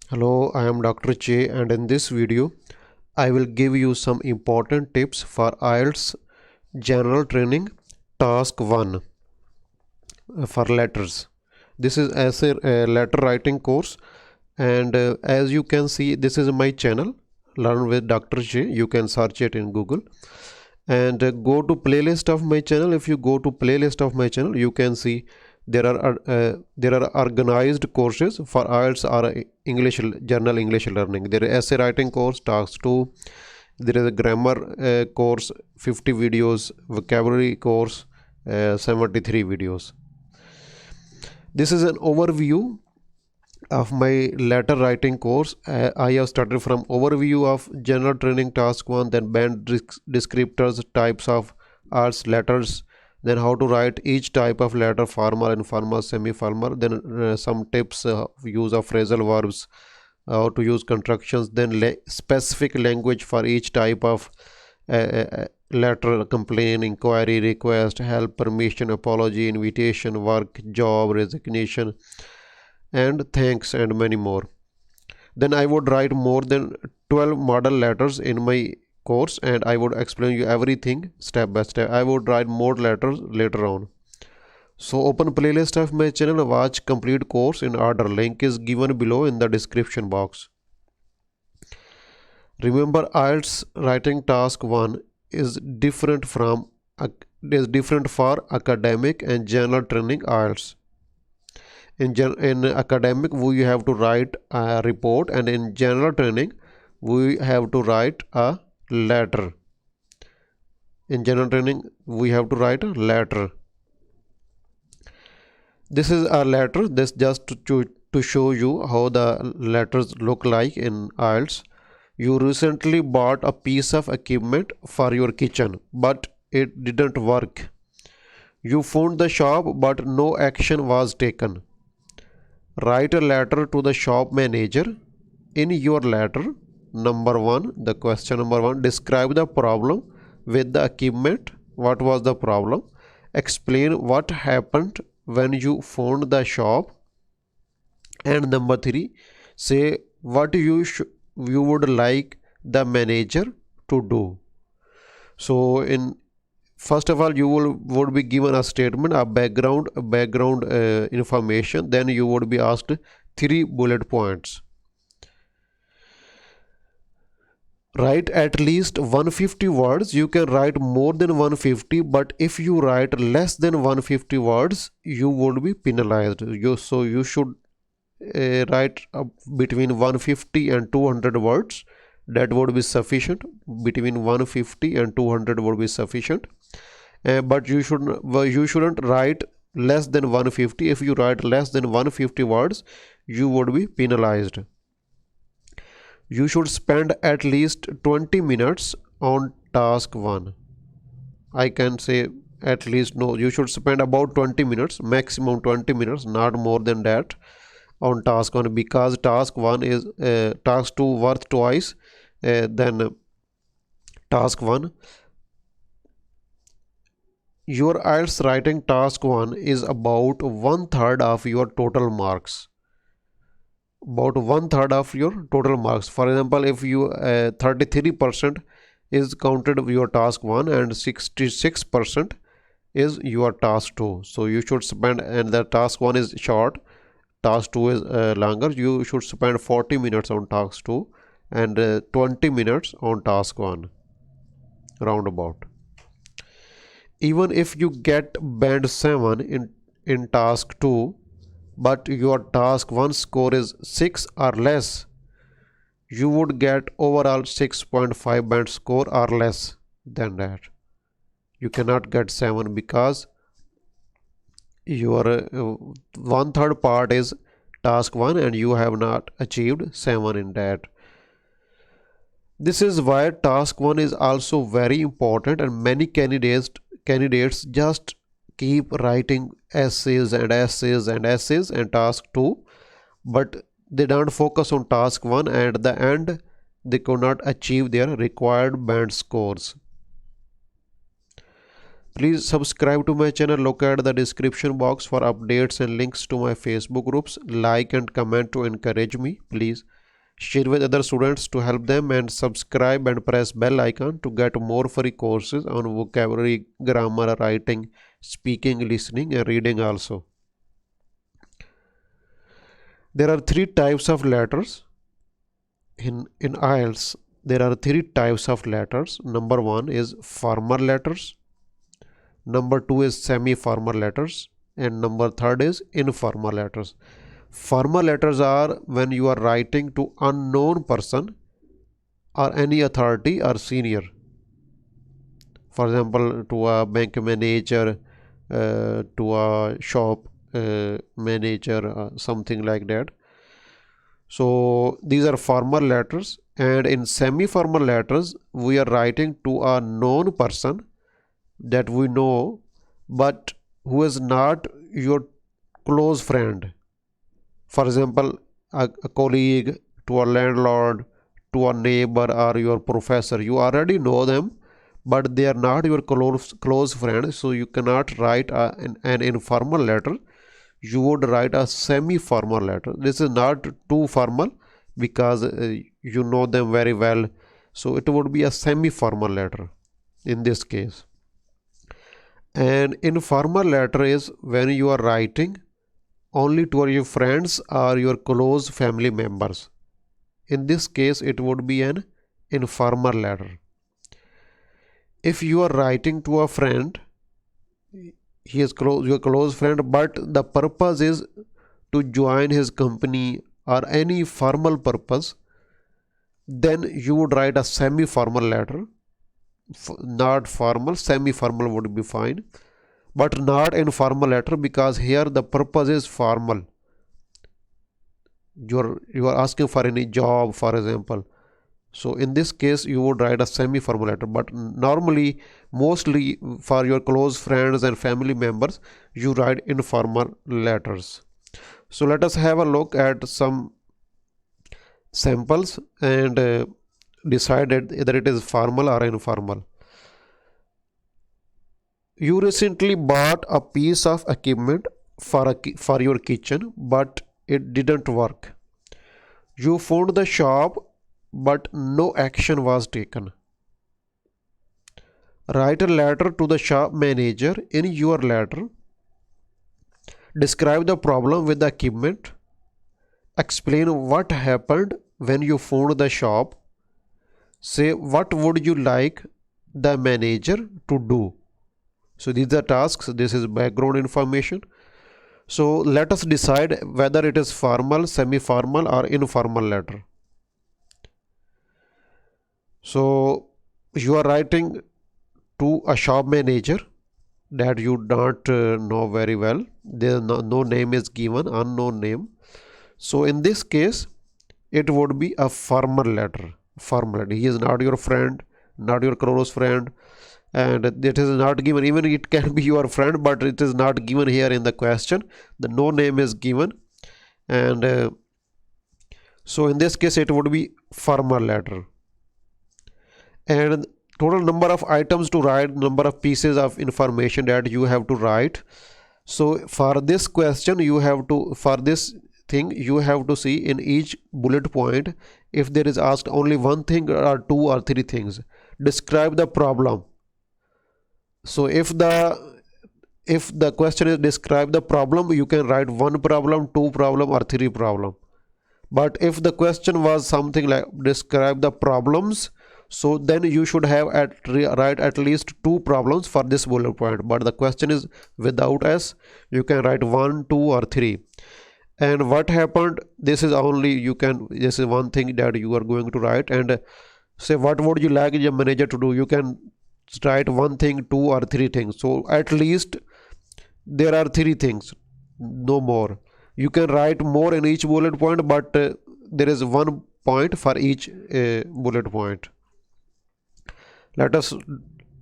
Hello, I am Dr. Che, and in this video I will give you some important tips for IELTS General Training Task 1 for letters. This is essay letter writing course, and as you can see, this is my channel Learn with Dr. Che. You can search it in Google and go to playlist of my channel. If you go to playlist of my channel, you can see there are organized courses for IELTS or English general English learning. There is essay writing course task 2. There is a grammar course 50 videos, vocabulary course 73 videos. This is an overview of my letter writing course. I have started from overview of general training task 1, then band descriptors, types of arts letters, then how to write each type of letter, formal, informal, semi-formal, then some tips use of phrasal verbs, how to use constructions, then specific language for each type of letter: complaint, inquiry, request, help, permission, apology, invitation, work, job, resignation, and thanks, and many more. Then I would write more than 12 model letters in my course, and I would explain you everything step by step. I would write more letters later on. So open playlist of my channel, watch complete course in order. Link is given below in the description box. Remember, IELTS writing task 1 is different for academic and general training IELTS. In academic, we have to write a report, and in general training we have to write a letter. In general training we have to write a letter. This is a letter. This just to show you how the letters look like in IELTS. You recently bought a piece of equipment for your kitchen, but it didn't work. You phoned the shop, but no action was taken. Write a letter to the shop manager. In your letter, the question number 1, describe the problem with the equipment. What was the problem? Explain what happened when you phoned the shop. And number 3, say what you would like the manager to do. So in first of all, you would be given a statement, a background information. Then you would be asked 3 bullet points. Write at least 150 words. You can write more than 150, but if you write less than 150 words, you would be penalized. So you should write between 150 and 200 words. That would be sufficient. Between 150 and 200 would be sufficient. But you shouldn't write less than 150. If you write less than 150 words, you would be penalized. You should spend at least 20 minutes on task 1. I can say at least, no, you should spend about 20 minutes, maximum 20 minutes, not more than that, on task 1, because task 1 is task 2 worth twice than task 1. Your IELTS writing task 1 is about 1/3 of your total marks. About 1/3 of your total marks. For example, if you 33% is counted your task 1 and 66% is your task 2. So you should spend, and the task 1 is short, task 2 is longer. You should spend 40 minutes on task 2 and 20 minutes on task 1, roundabout. Even if you get band 7 in task 2, but your task 1 score is 6 or less, you would get overall 6.5 band score or less than that. You cannot get 7 because your 1/3 part is task 1 and you have not achieved 7 in that. This is why task 1 is also very important, and many candidates just keep writing essays and essays and essays and task 2, but they don't focus on task 1, and at the end they could not achieve their required band scores. Please subscribe to my channel. Look at the description box for updates and links to my Facebook groups. Like and comment to encourage me. Please share with other students to help them, and subscribe and press bell icon to get more free courses on vocabulary, grammar, writing, speaking, listening and reading also. There are three types of letters in IELTS. There are three types of letters. Number one is formal letters. Number two is semi-formal letters, and number third is informal letters. Formal letters are when you are writing to unknown person or any authority or senior. For example, to a bank manager, to a shop manager, something like that. So these are formal letters, and in semi-formal letters we are writing to a known person that we know but who is not your close friend. For example, a colleague, to a landlord, to a neighbor or your professor. You already know them but they are not your close friend, so you cannot write an informal letter. You would write a semi-formal letter. This is not too formal because you know them very well, so it would be a semi-formal letter in this case. An informal letter is when you are writing only to your friends or your close family members. In this case, it would be an informal letter. If you are writing to a friend, he is your close friend, but the purpose is to join his company or any formal purpose, then you would write a semi-formal letter. Not formal, semi-formal would be fine, but not informal letter because here the purpose is formal. You are asking for any job, for example. So in this case you would write a semi-formal letter, but normally mostly for your close friends and family members you write informal letters. So let us have a look at some samples and decide whether it is formal or informal. You recently bought a piece of equipment for your kitchen, but it didn't work. You phoned the shop, but no action was taken. Write a letter to the shop manager. In your letter, describe the problem with the equipment. Explain what happened when you phoned the shop. Say what would you like the manager to do. So these are tasks. This is background information. So let us decide whether it is formal, semi-formal or informal letter. So you are writing to a shop manager that you don't know very well. There no name is given, unknown name. So in this case it would be a formal letter. Formal. He is not your friend, not your close friend, and it is not given. Even it can be your friend, but it is not given here in the question. The no name is given, and so in this case it would be formal letter. And total number of items to write, number of pieces of information that you have to write. So for this question you have to, for this thing you have to see in each bullet point if there is asked only one thing or two or three things. Describe the problem. So if the question is describe the problem, you can write one problem, two problem or three problem. But if the question was something like describe the problems, so then you should have write at least two problems for this bullet point. But the question is without S, you can write one, two or three. And what happened, this is only this is one thing that you are going to write. And say what would you like your manager to do, you can write one thing, two or three things. So at least there are three things, no more. You can write more in each bullet point, but there is one point for each bullet point. Let us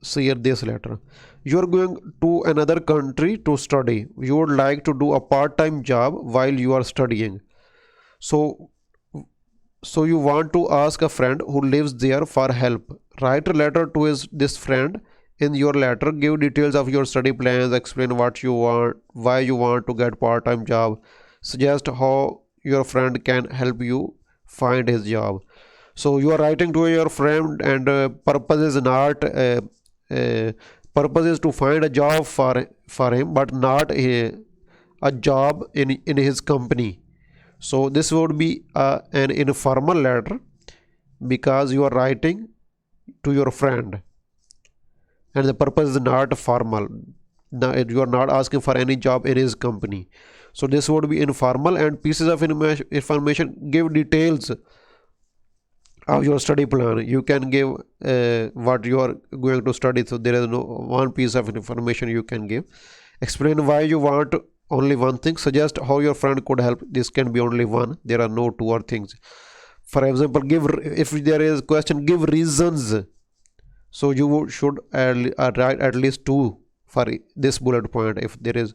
see this letter. You are going to another country to study. You would like to do a part-time job while you are studying. So you want to ask a friend who lives there for help. Write a letter to this friend in your letter, give details of your study plans, explain what you want, why you want to get part-time job, suggest how your friend can help you find his job. So you are writing to your friend, and purpose is not uh, purpose is to find a job for him, but not a job in his company. So this would be an informal letter, because you are writing to your friend and the purpose is not formal. Now you are not asking for any job in his company. So this would be informal. And pieces of information, give details of your study plan. You can give what you are going to study, so there is no one piece of information you can give. Explain why you want only one thing. Suggest how your friend could help. This can be only one, there are no two or things. For example, give, if there is question, give reasons. So you should write at least two for this bullet point. If there is,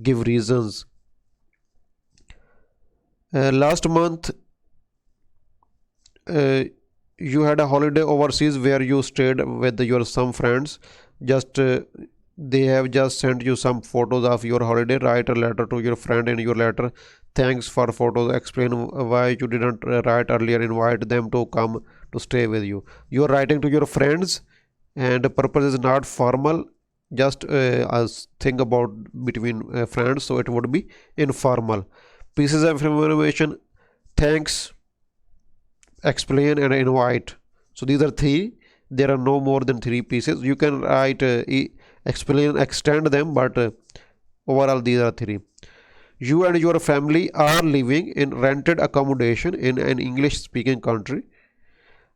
give reasons. Last month you had a holiday overseas where you stayed with your some friends. Just they have just sent you some photos of your holiday. Write a letter to your friend in your letter. Thanks for photos. Explain why you didn't write earlier. Invite them to come to stay with you. You are writing to your friends, and the purpose is not formal, just as think about between friends, so it would be informal. Pieces of information: thanks, explain, and invite. So these are three. There are no more than three pieces. You can write explain, extend them, but overall these are three. You and your family are living in rented accommodation in an English speaking country.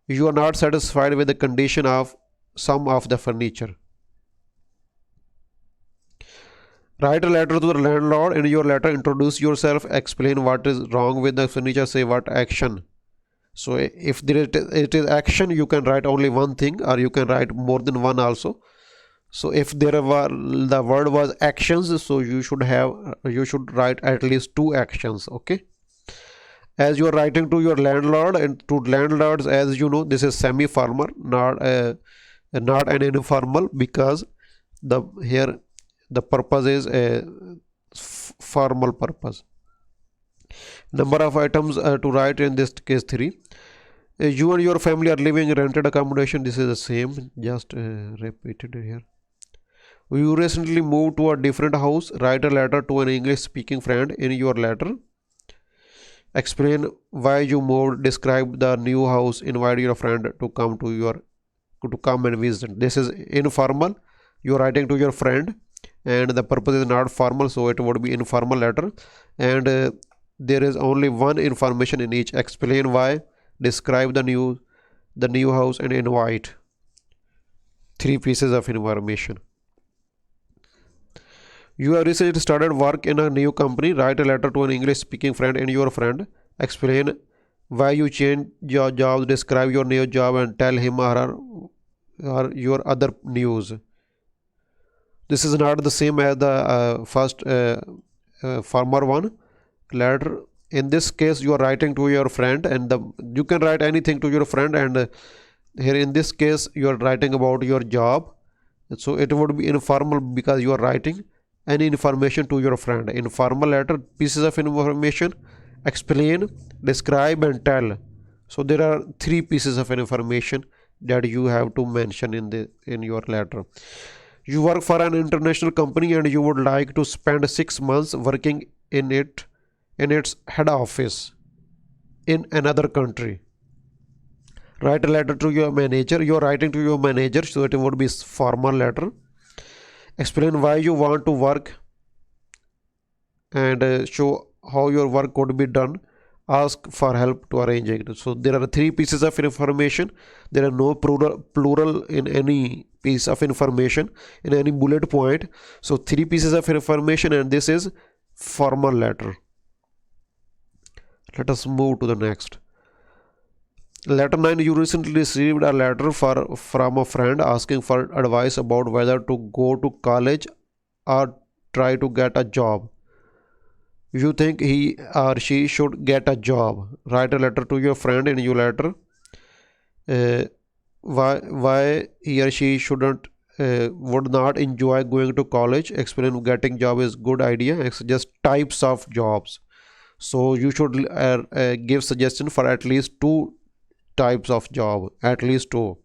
You are not satisfied with the condition of some of the furniture. Write a letter to the landlord. In your letter, introduce yourself, explain what is wrong with the furniture, say what action. So if it is action, you can write only one thing, or you can write more than one also. So if there were, the word was actions, so you should write at least two actions. Okay. As you are writing to your landlord, and to landlords, as you know, this is semi-formal, not an informal, because the here the purpose is a formal purpose. Number of items to write in this case, 3. You and your family are living in rented accommodation. This is the same, just repeated here. You recently moved to a different house. Write a letter to an English speaking friend. In your letter, explain why you moved, describe the new house, invite your friend to come and visit. This is informal. You are writing to your friend, and the purpose is not formal, so it would be informal letter. And there is only one information in each. Explain why, describe the new house, and invite. 3 pieces of information. You have recently started work in a new company. Write a letter to an English speaking friend and your friend. Explain why you changed your job, describe your new job, and tell him or her your other news. This is not the same as the first former one letter. In this case, you are writing to your friend, and you can write anything to your friend, and here in this case you are writing about your job, so it would be informal because you are writing any information to your friend. Informal letter, pieces of information: explain, describe, and tell. So there are 3 pieces of information that you have to mention in your letter. You work for an international company and you would like to spend 6 months working in its head office in another country. Write a letter to your manager. You are writing to your manager, so it would be formal letter. Explain why you want to work, and show how your work could be done. Ask for help to arrange it. So there are 3 pieces of information. There are no plural in any piece of information, in any bullet point. So 3 pieces of information, and this is formal letter. Let us move to the next. Letter 9. You recently received a letter from a friend asking for advice about whether to go to college or try to get a job. You think he or she should get a job. Write a letter to your friend in your letter. Why he or she shouldn't would not enjoy going to college. Explain getting job is good idea and suggest types of jobs. So you should give suggestion for at least two types of job, at least two.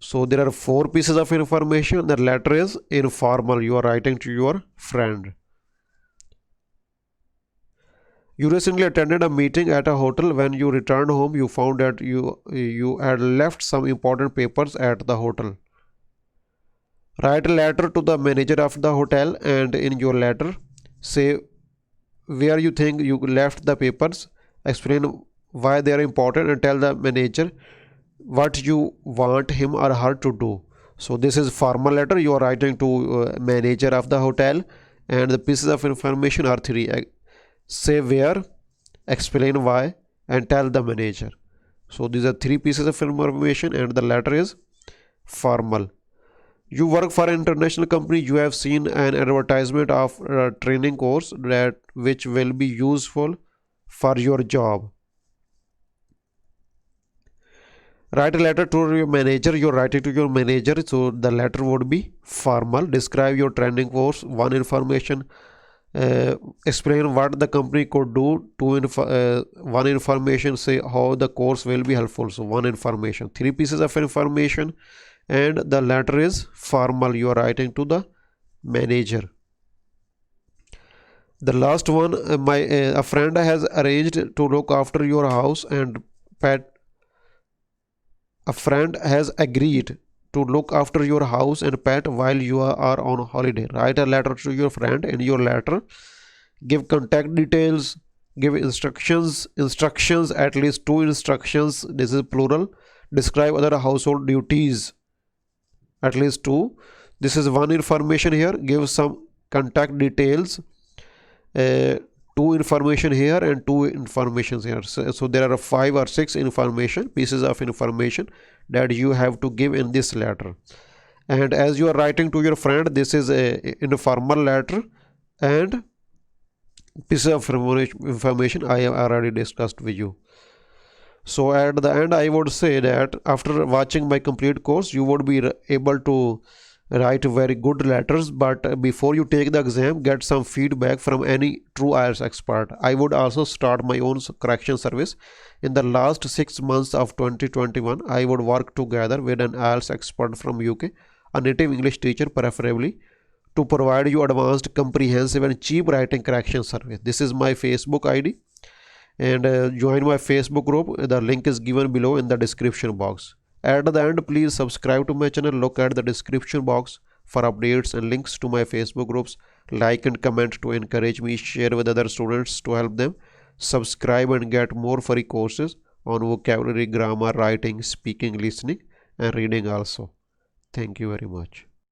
So there are four pieces of information. The letter is informal. You are writing to your friend. You recently attended a meeting at a hotel. When you returned home, you found that you had left some important papers at the hotel. Write a letter to the manager of the hotel, and in your letter, say where you think you left the papers. Explain why they are important and tell the manager what you want him or her to do. So this is formal letter. You are writing to manager of the hotel, and the pieces of information are three. Say where, explain why, and tell the manager. So these are three pieces of information, and the letter is formal. You work for an international company. You have seen an advertisement of a training course that which will be useful for your job. Write a letter to your manager. You're writing to your manager, so the letter would be formal. Describe your training course. One, information. Explain what the company could do. One, information. Say how the course will be helpful. So one, information. Three pieces of information, and the letter is formal. You are writing to the manager. The last one, a friend has arranged to look after your house and pet. A friend has agreed to look after your house and pet while you are on holiday. Write a letter to your friend. In your letter, give contact details, give instructions, at least two instructions. This is plural. Describe other household duties, at least two. This is one information here. Give some contact details. Two information here and two informations here. So there are 5 or 6 pieces of information that you have to give in this letter. And as you are writing to your friend, this is a informal letter, and pieces of information I have already discussed with you. So at the end, I would say that after watching my complete course, you would be able to write very good letters, but before you take the exam, get some feedback from any true IELTS expert. I would also start my own correction service. In the last 6 months of 2021, I would work together with an IELTS expert from UK, a native English teacher preferably, to provide you advanced, comprehensive and cheap writing correction service. This is my Facebook ID, and join my Facebook group. The link is given below in the description box. At the end, please subscribe to my channel. Look at the description box for updates and links to my Facebook groups. Like and comment to encourage me. Share with other students to help them. Subscribe and get more free courses on vocabulary, grammar, writing, speaking, listening and reading also. Thank you very much.